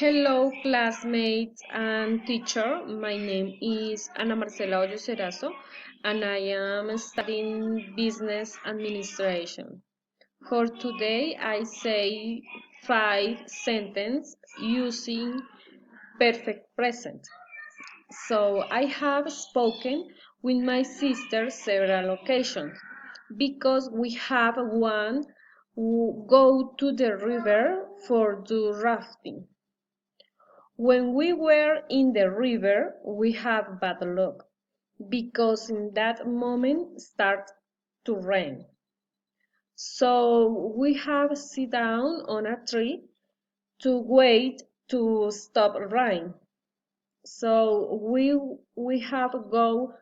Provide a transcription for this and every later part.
Hello, classmates and teacher. My name is Marcela Hoyos Erazo, and I am studying business administration. For today, I say 5 sentences using perfect present. So I have spoken with my sister several occasions because we have one who go to the river for do rafting. When we were in the river, we had bad luck because in that moment started to rain. So we have sit down on a tree to wait to stop rain. So we have go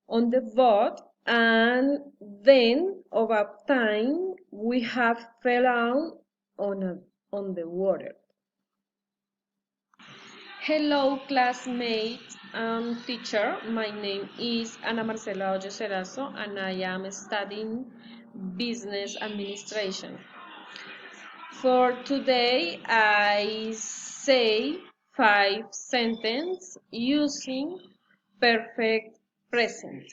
on the boat, and then over time we have fell out on the water. Hello, classmates and teacher. My name is Marcela Hoyos Erazo, and I am studying business administration. For today, I say 5 sentences using perfect present.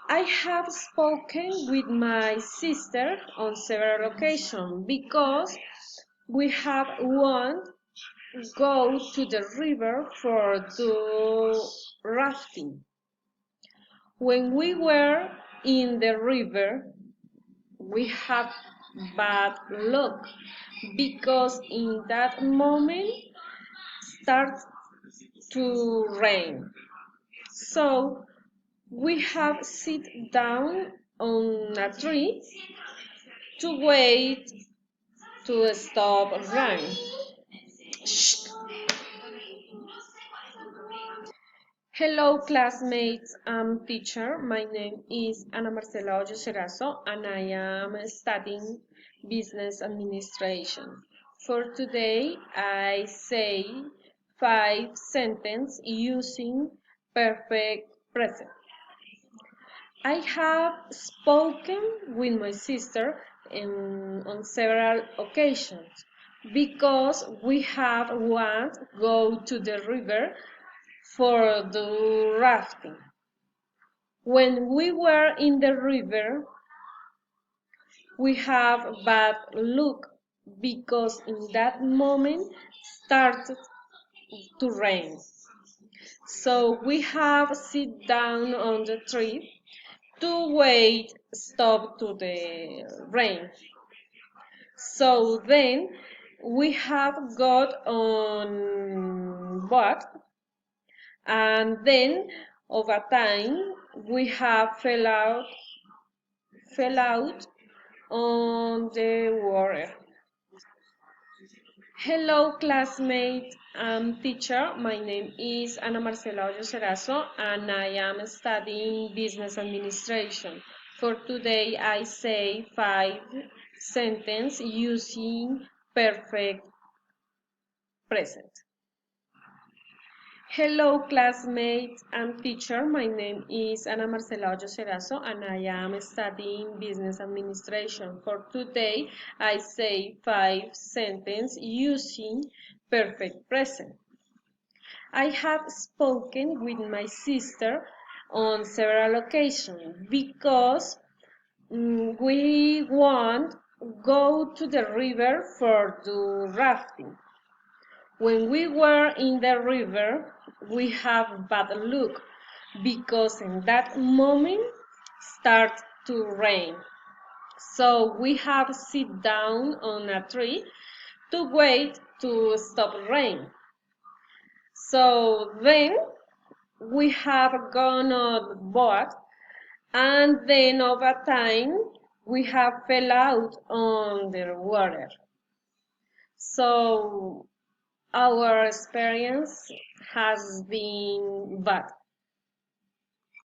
I have spoken with my sister on several occasions because we have one go to the river for do rafting. When we were in the river, we had bad luck because in that moment started to rain. So we have sit down on a tree to wait to stop rain. Shh. Hello, classmates and teacher. My name is Marcela Hoyos Erazo, and I am studying business administration. For today, I say 5 sentences using perfect present. I have spoken with my sister on several occasions because we have once go to the river for the rafting. When we were in the river, we have bad luck because in that moment started to rain. So we have sit down on the tree to wait stop to the rain. So then we have got on board, and then over time we have fell out on the water. Hello, classmate and teacher. My name is Marcela Hoyos Erazo, and I am studying business administration. For today, I say 5 sentences using perfect present. Hello, classmates and teacher. My name is Marcela Hoyos Erazo, and I am studying business administration. For today, I say 5 sentences using perfect present. I have spoken with my sister on several occasions because we want go to the river for do rafting. When we were in the river, we have bad luck because in that moment start to rain. So we have sit down on a tree to wait to stop rain. So then we have gone on board, and then over time we have fell out on the water. So our experience has been bad.